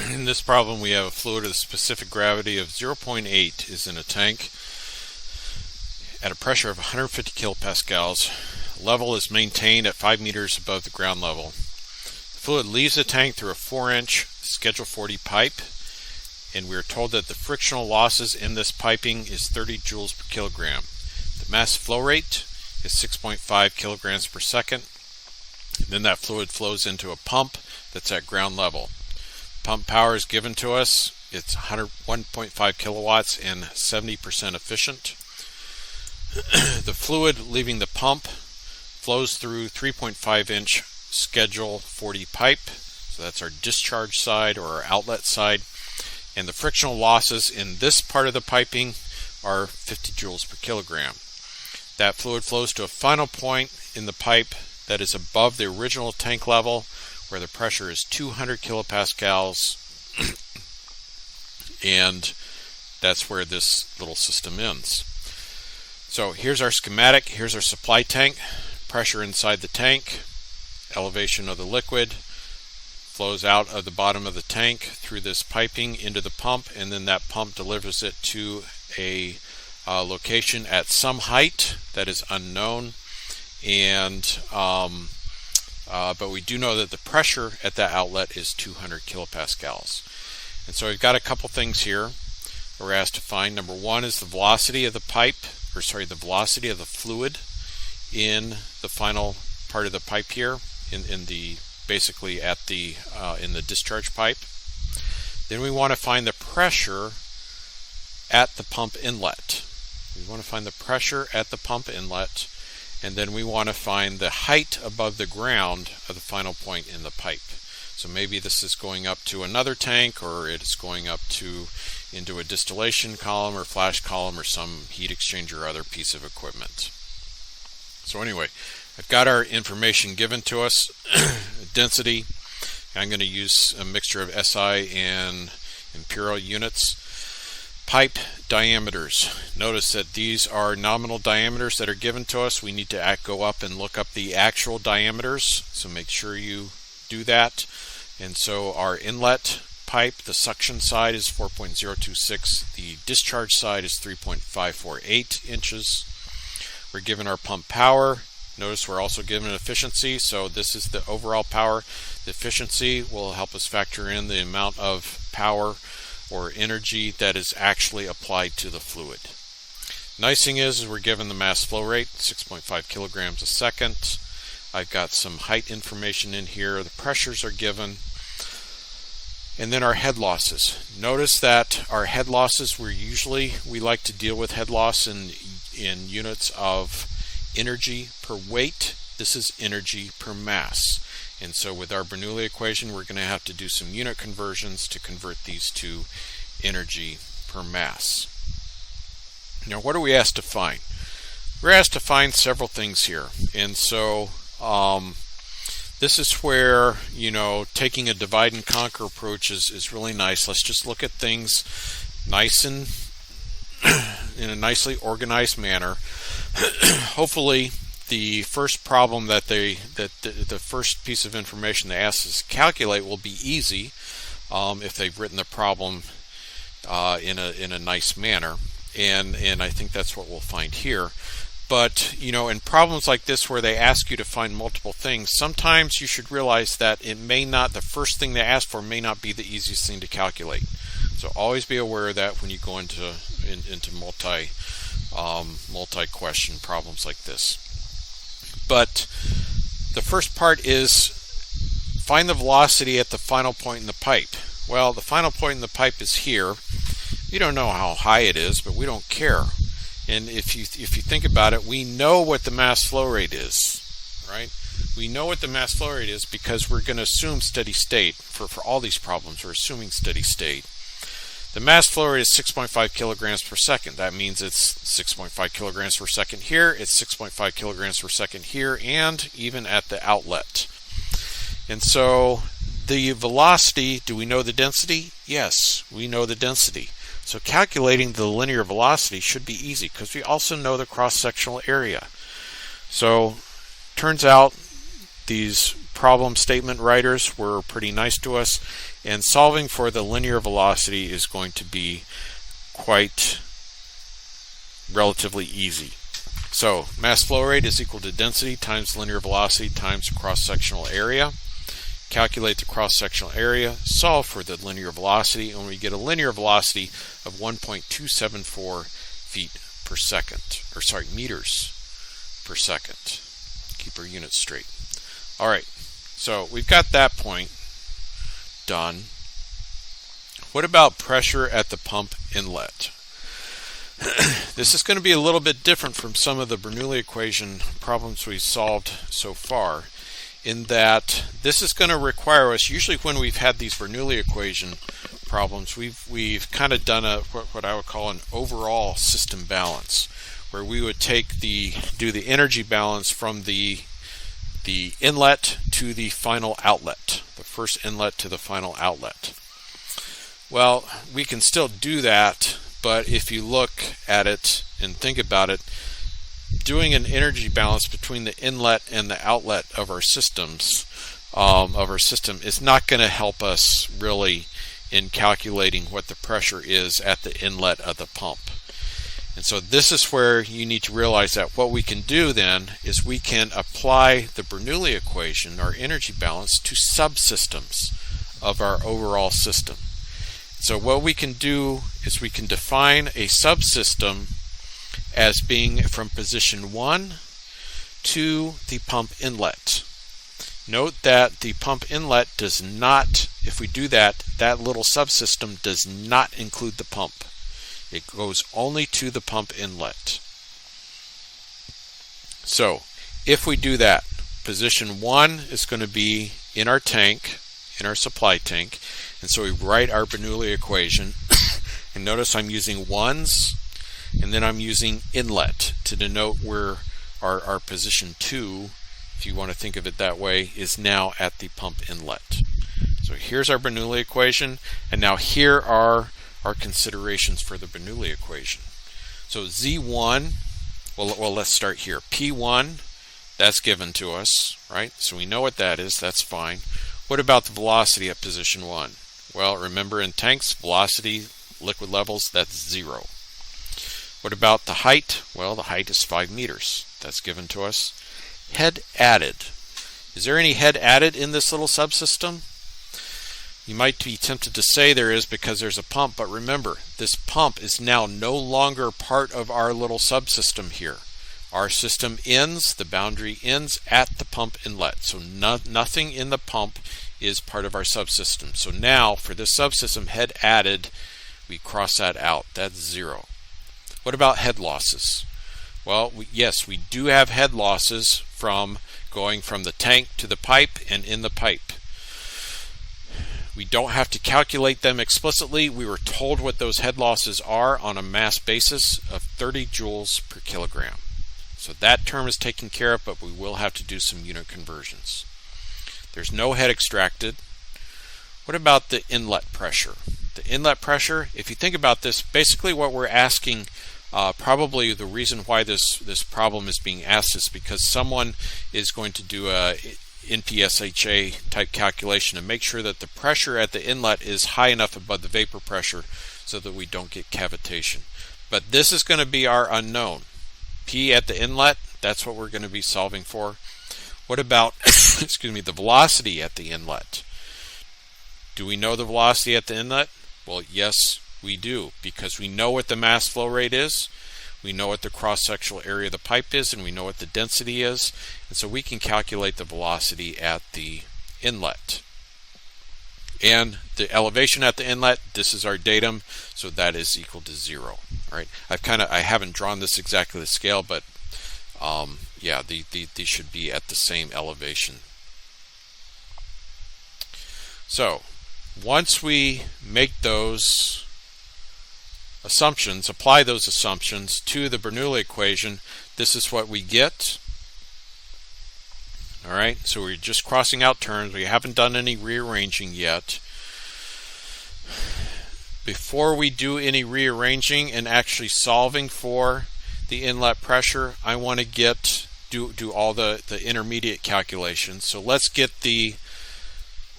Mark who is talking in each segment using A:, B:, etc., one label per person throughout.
A: In this problem, we have a fluid of specific gravity of 0.8 is in a tank at a pressure of 150 kilopascals. Level is maintained at 5 meters above the ground level. The fluid leaves the tank through a 4-inch Schedule 40 pipe, and we are told that the frictional losses in this piping is 30 joules per kilogram. The mass flow rate is 6.5 kilograms per second. Then that fluid flows into a pump that's at ground level. Pump power is given to us. It's 1.5 kilowatts and 70% efficient. The fluid leaving the pump flows through 3.5-inch Schedule 40 pipe. So that's our discharge side or our outlet side. And the frictional losses in this part of the piping are 50 joules per kilogram. That fluid flows to a final point in the pipe that is above the original tank level, where the pressure is 200 kilopascals, and that's where this little system ends. So here's our schematic. Here's our supply tank. Pressure inside the tank, elevation of the liquid, flows out of the bottom of the tank through this piping into the pump, and then that pump delivers it to a location at some height that is unknown, and but we do know that the pressure at that outlet is 200 kilopascals. And so we've got a couple things here we're asked to find. Number one is the velocity of the the velocity of the fluid in the final part of the pipe here, in the basically at the in the discharge pipe. Then we want to find the pressure at the pump inlet. We want to find the pressure at the pump inlet, and then we want to find the height above the ground of the final point in the pipe. So maybe this is going up to another tank, or it's going up into a distillation column or flash column or some heat exchanger or other piece of equipment. So anyway, I've got our information given to us. Density, I'm going to use a mixture of SI and imperial units. Pipe diameters. Notice that these are nominal diameters that are given to us. We need to go up and look up the actual diameters, so make sure you do that. And so our inlet pipe, the suction side is 4.026. The discharge side is 3.548 inches. We're given our pump power. Notice we're also given efficiency, so this is the overall power. The efficiency will help us factor in the amount of power or energy that is actually applied to the fluid. Nice thing is we're given the mass flow rate, 6.5 kilograms a second. I've got some height information in here. The pressures are given. And then our head losses. Notice that our head losses, we like to deal with head loss in units of energy per weight. This is energy per mass. And so with our Bernoulli equation, we're going to have to do some unit conversions to convert these to energy per mass. Now, what are we asked to find? We're asked to find several things here. And so this is where, taking a divide and conquer approach is really nice. Let's just look at things nice and in a nicely organized manner. Hopefully, the first problem the first piece of information they ask us to calculate will be easy if they've written the problem in a nice manner, and I think that's what we'll find here. But in problems like this where they ask you to find multiple things, sometimes you should realize that the first thing they ask for may not be the easiest thing to calculate. So always be aware of that when you go into multi-question problems like this. But the first part is find the velocity at the final point in the pipe. Well, the final point in the pipe is here. We don't know how high it is, but we don't care. And if you think about it, we know what the mass flow rate is, right? We know what the mass flow rate is because we're going to assume steady state. For all these problems, we're assuming steady state. The mass flow rate is 6.5 kilograms per second. That means it's 6.5 kilograms per second here, it's 6.5 kilograms per second here, and even at the outlet. And so the velocity, do we know the density? Yes, we know the density. So calculating the linear velocity should be easy because we also know the cross-sectional area. So turns out these problem statement writers were pretty nice to us, and solving for the linear velocity is going to be quite relatively easy. So mass flow rate is equal to density times linear velocity times cross-sectional area. Calculate the cross-sectional area, solve for the linear velocity, and we get a linear velocity of 1.274 feet per second, or sorry, meters per second. Keep our units straight. All right, so we've got that point done. What about pressure at the pump inlet? This is going to be a little bit different from some of the Bernoulli equation problems we've solved so far, in that this is going to require us, usually when we've had these Bernoulli equation problems, we've kind of done what I would call an overall system balance, where we would do the energy balance from the inlet to the final outlet, the first inlet to the final outlet. Well, we can still do that, but if you look at it and think about it, doing an energy balance between the inlet and the outlet of our system is not going to help us really in calculating what the pressure is at the inlet of the pump. And so this is where you need to realize that what we can do then is we can apply the Bernoulli equation, our energy balance, to subsystems of our overall system. So what we can do is we can define a subsystem as being from position 1 to the pump inlet. Note that the pump inlet does not, if we do that, that little subsystem does not include the pump. It goes only to the pump inlet. So if we do that, position 1 is going to be in our tank, in our supply tank, and so we write our Bernoulli equation. And notice I'm using ones, and then I'm using inlet to denote where our position 2, if you want to think of it that way, is now at the pump inlet. So here's our Bernoulli equation, and now here are our considerations for the Bernoulli equation. So Z1, well let's start here. P1, that's given to us, right? So we know what that is, that's fine. What about the velocity at position 1? Well, remember in tanks, velocity, liquid levels, that's 0. What about the height? Well, the height is 5 meters. That's given to us. Head added. Is there any head added in this little subsystem? You might be tempted to say there is because there's a pump, but remember, this pump is now no longer part of our little subsystem here. Our system ends, the boundary ends at the pump inlet. So nothing in the pump is part of our subsystem. So now for this subsystem, head added, we cross that out. That's 0. What about head losses? Well, yes, we do have head losses from going from the tank to the pipe and in the pipe. We don't have to calculate them explicitly. We were told what those head losses are on a mass basis of 30 joules per kilogram. So that term is taken care of, but we will have to do some unit conversions. There's no head extracted. What about the inlet pressure? The inlet pressure, if you think about this, basically what we're asking, probably the reason why this problem is being asked is because someone is going to do a NPSHA type calculation and make sure that the pressure at the inlet is high enough above the vapor pressure so that we don't get cavitation. But this is going to be our unknown. P at the inlet, that's what we're going to be solving for. What about excuse me, the velocity at the inlet? Do we know the velocity at the inlet? Well, yes, we do, because we know what the mass flow rate is, we know what the cross-sectional area of the pipe is, and we know what the density is, and so we can calculate the velocity at the inlet. And the elevation at the inlet, this is our datum, so that is equal to 0. All right, I haven't drawn this exactly to scale, but yeah, these should be at the same elevation. So once we make those assumptions, apply those assumptions to the Bernoulli equation, this is what we get. All right, so we're just crossing out terms. We haven't done any rearranging yet. Before we do any rearranging and actually solving for the inlet pressure, I want to get do all the intermediate calculations. So let's get the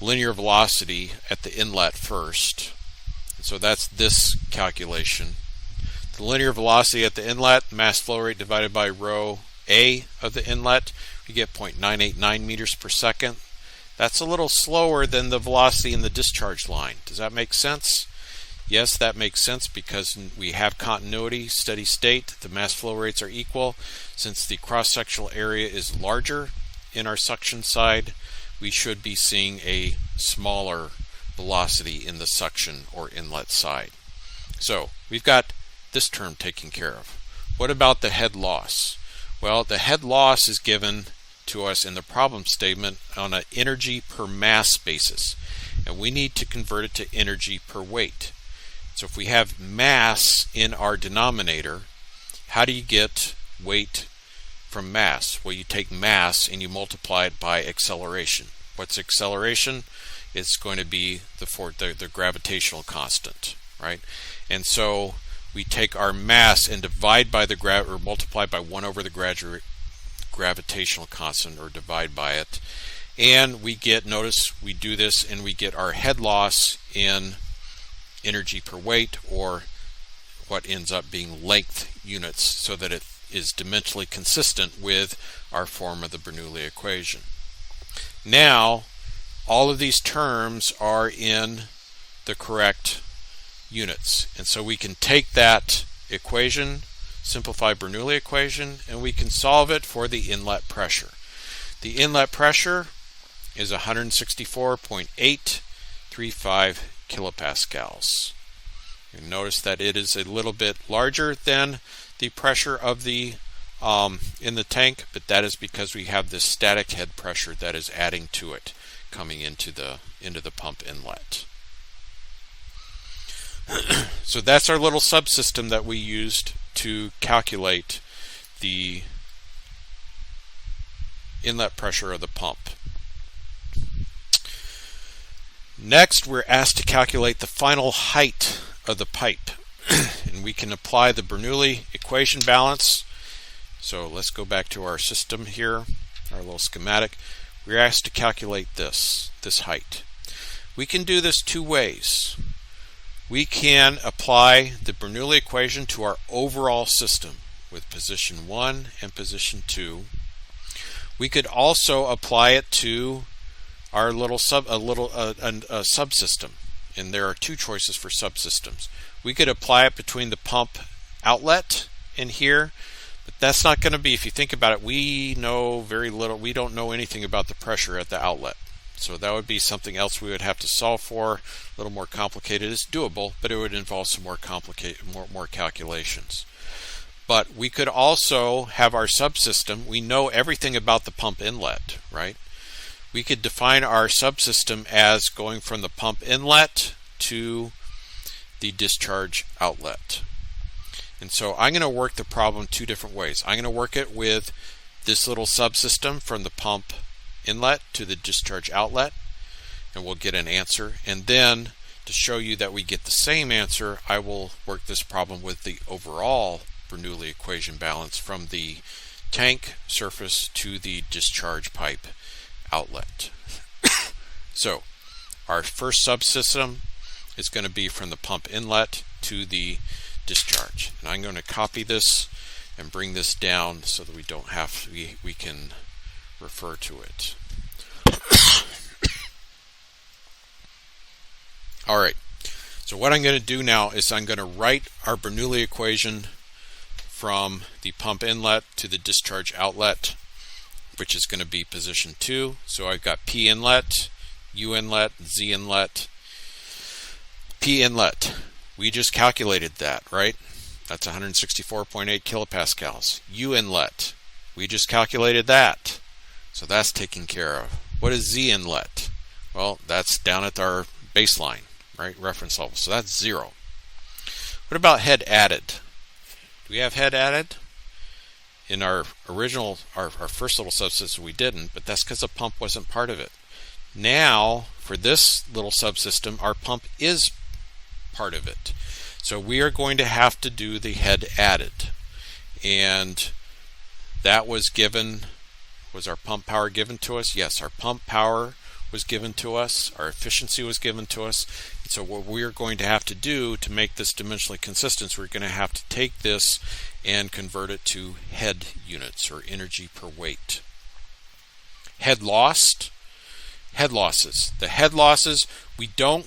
A: linear velocity at the inlet first. So that's this calculation. The linear velocity at the inlet, mass flow rate divided by rho A of the inlet, we get 0.989 meters per second. That's a little slower than the velocity in the discharge line. Does that make sense? Yes, that makes sense because we have continuity, steady state. The mass flow rates are equal. Since the cross-sectional area is larger in our suction side, we should be seeing a smaller velocity in the suction or inlet side. So we've got this term taken care of. What about the head loss? Well, the head loss is given to us in the problem statement on an energy per mass basis, and we need to convert it to energy per weight. So if we have mass in our denominator, how do you get weight from mass? Well, you take mass and you multiply it by acceleration. What's acceleration? It's going to be the gravitational constant, right? And so we take our mass and divide by or multiply by 1 over the gravitational constant, or divide by it, and we get, notice we do this and we get our head loss in energy per weight, or what ends up being length units, so that it is dimensionally consistent with our form of the Bernoulli equation. Now all of these terms are in the correct units, and so we can take that equation, simplify Bernoulli equation, and we can solve it for the inlet pressure. The inlet pressure is 164.835 kilopascals. You notice that it is a little bit larger than the pressure of the in the tank, but that is because we have this static head pressure that is adding to it coming into the pump inlet. So that's our little subsystem that we used to calculate the inlet pressure of the pump. Next, we're asked to calculate the final height of the pipe, and we can apply the Bernoulli equation balance. So let's go back to our system here, our little schematic. We're asked to calculate this height. We can do this two ways. We can apply the Bernoulli equation to our overall system with position 1 and position 2. We could also apply it to our little subsystem, and there are two choices for subsystems. We could apply it between the pump outlet and here, but that's not going to be, if you think about it, we know very little. We don't know anything about the pressure at the outlet, so that would be something else we would have to solve for. A little more complicated. It's doable, but it would involve some more calculations. But we could also have our subsystem. We know everything about the pump inlet, right? We could define our subsystem as going from the pump inlet to the discharge outlet. And so I'm going to work the problem two different ways. I'm going to work it with this little subsystem from the pump inlet to the discharge outlet, and we'll get an answer. And then to show you that we get the same answer, I will work this problem with the overall Bernoulli equation balance from the tank surface to the discharge pipe outlet. So our first subsystem is going to be from the pump inlet to the discharge, and I'm going to copy this and bring this down so that we don't have we can refer to it. Alright, so what I'm going to do now is I'm going to write our Bernoulli equation from the pump inlet to the discharge outlet, which is going to be position 2. So I've got P inlet, U inlet, Z inlet. P inlet, we just calculated that, right? That's 164.8 kilopascals. U inlet, we just calculated that. So that's taken care of. What is Z inlet? Well, that's down at our baseline, right? Reference level. So that's 0. What about head added? Do we have head added? In our original, our first little subsystem we didn't, but that's because the pump wasn't part of it. Now, for this little subsystem, our pump is part of it. So we are going to have to do the head added. And That was given. Was our pump power given to us? Yes, our pump power was given to us. Our efficiency was given to us. And so what we're going to have to do to make this dimensionally consistent, we're going to have to take this and convert it to head units, or energy per weight. Head losses. The head losses, we don't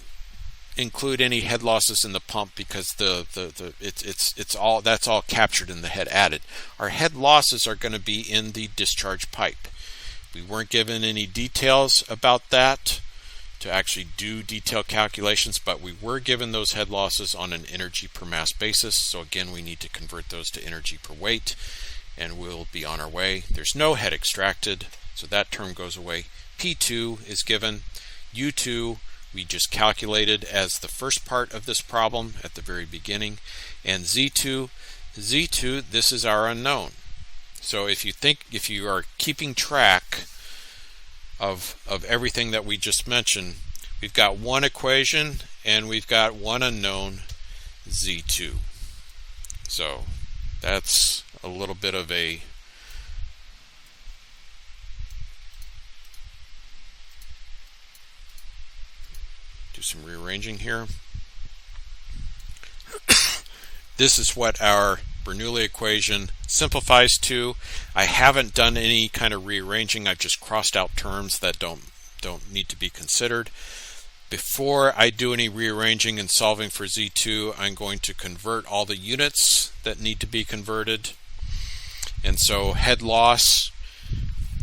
A: include any head losses in the pump because it's all, that's all captured in the head added. Our head losses are going to be in the discharge pipe. We weren't given any details about that to actually do detailed calculations, but we were given those head losses on an energy per mass basis. So again, we need to convert those to energy per weight, and we'll be on our way. There's no head extracted, so that term goes away. P2 is given. U2 we just calculated as the first part of this problem at the very beginning. And Z2, this is our unknown. So if you are keeping track of everything that we just mentioned, we've got one equation and we've got one unknown, Z2. So that's a little bit of a do some rearranging here. This is what our Bernoulli equation simplifies to. I haven't done any kind of rearranging. I've just crossed out terms that don't need to be considered. Before I do any rearranging and solving for Z2, I'm going to convert all the units that need to be converted. And so head loss,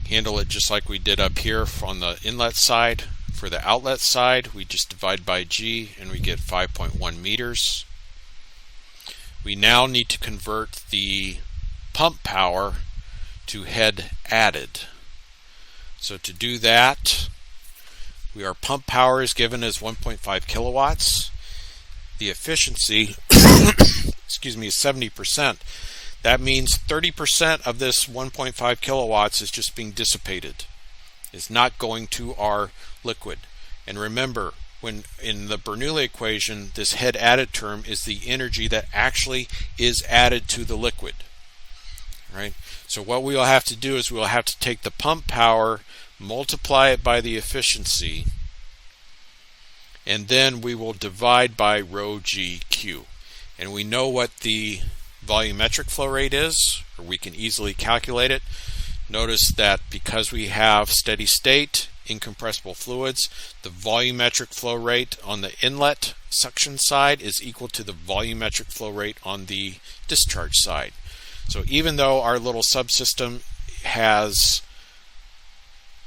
A: handle it just like we did up here on the inlet side. For the outlet side, we just divide by G and we get 5.1 meters. We now need to convert the pump power to head added. So to do that, our pump power is given as 1.5 kilowatts. The efficiency excuse me, is 70%. That means 30% of this 1.5 kilowatts is just being dissipated. It's not going to our liquid. And remember, when in the Bernoulli equation, this head added term is the energy that actually is added to the liquid. Right? So what we will have to do is we will have to take the pump power, multiply it by the efficiency, and then we will divide by rho GQ. And we know what the volumetric flow rate is, or we can easily calculate it. Notice that because we have steady state incompressible fluids, the volumetric flow rate on the inlet suction side is equal to the volumetric flow rate on the discharge side. So even though our little subsystem has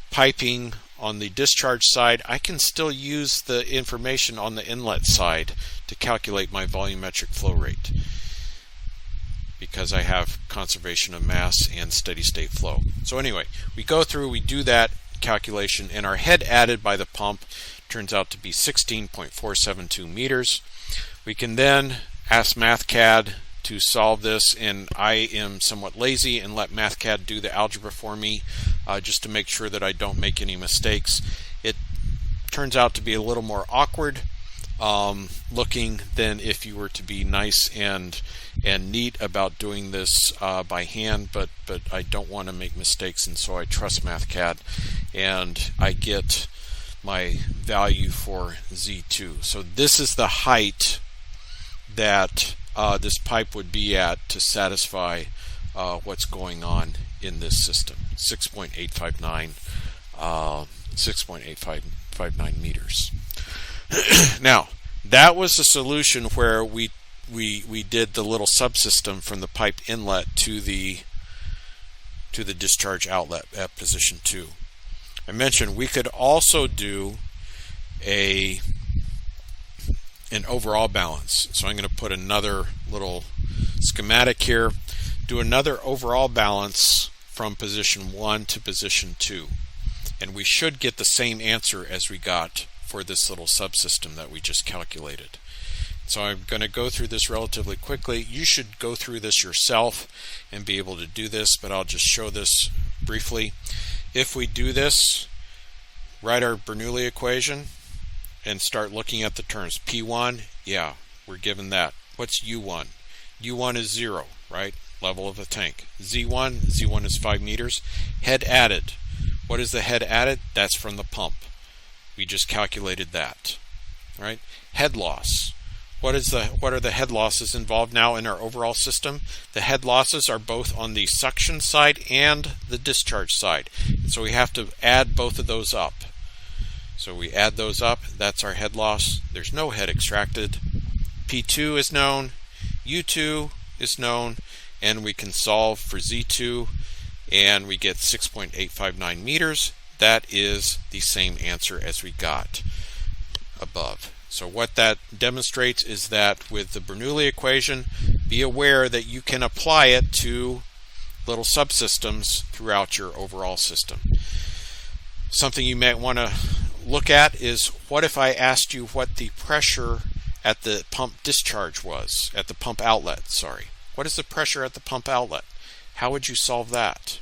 A: piping on the discharge side, I can still use the information on the inlet side to calculate my volumetric flow rate, because I have conservation of mass and steady state flow. So anyway, we go through, we do that calculation, and our head added by the pump turns out to be 16.472 meters. We can then ask MathCAD to solve this, and I am somewhat lazy and let MathCAD do the algebra for me just to make sure that I don't make any mistakes. It turns out to be a little more awkward looking than if you were to be nice and neat about doing this by hand, but I don't want to make mistakes, and so I trust MathCAD, and I get my value for Z2. So this is the height that this pipe would be at to satisfy what's going on in this system. 6.859 meters. Now, that was the solution where we did the little subsystem from the pipe inlet to the discharge outlet at position 2. I mentioned we could also do an overall balance. So I'm going to put another little schematic here, do another overall balance from position 1 to position 2. And we should get the same answer as we got for this little subsystem that we just calculated. So I'm going to go through this relatively quickly. You should go through this yourself and be able to do this, but I'll just show this briefly. If we do this, write our Bernoulli equation and start looking at the terms. P1, yeah, we're given that. What's U1? U1 is 0, right? level of the tank. Z1 is 5 meters. Head added. What is the head added? That's from the pump. We just calculated that. All right. Head loss. What are the head losses involved now in our overall system? The head losses are both on the suction side and the discharge side. So we have to add both of those up. So we add those up. That's our head loss. There's no head extracted. P2 is known. U2 is known. And we can solve for Z2 and we get 6.859 meters. That is the same answer as we got above. So what that demonstrates is that with the Bernoulli equation, be aware that you can apply it to little subsystems throughout your overall system. Something you might want to look at is, what if I asked you what the pressure at the pump discharge was, at the pump outlet, sorry. What is the pressure at the pump outlet? How would you solve that?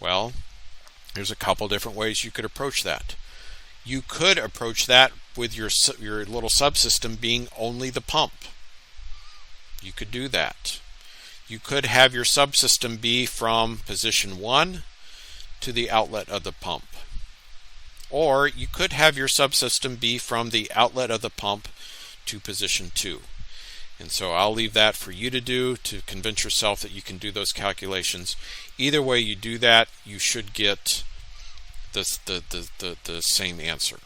A: Well, there's a couple different ways you could approach that. You could approach that with your little subsystem being only the pump. You could do that. You could have your subsystem be from position 1 to the outlet of the pump. Or you could have your subsystem be from the outlet of the pump to position 2. And so I'll leave that for you to do, to convince yourself that you can do those calculations. Either way you do that, you should get the same answer.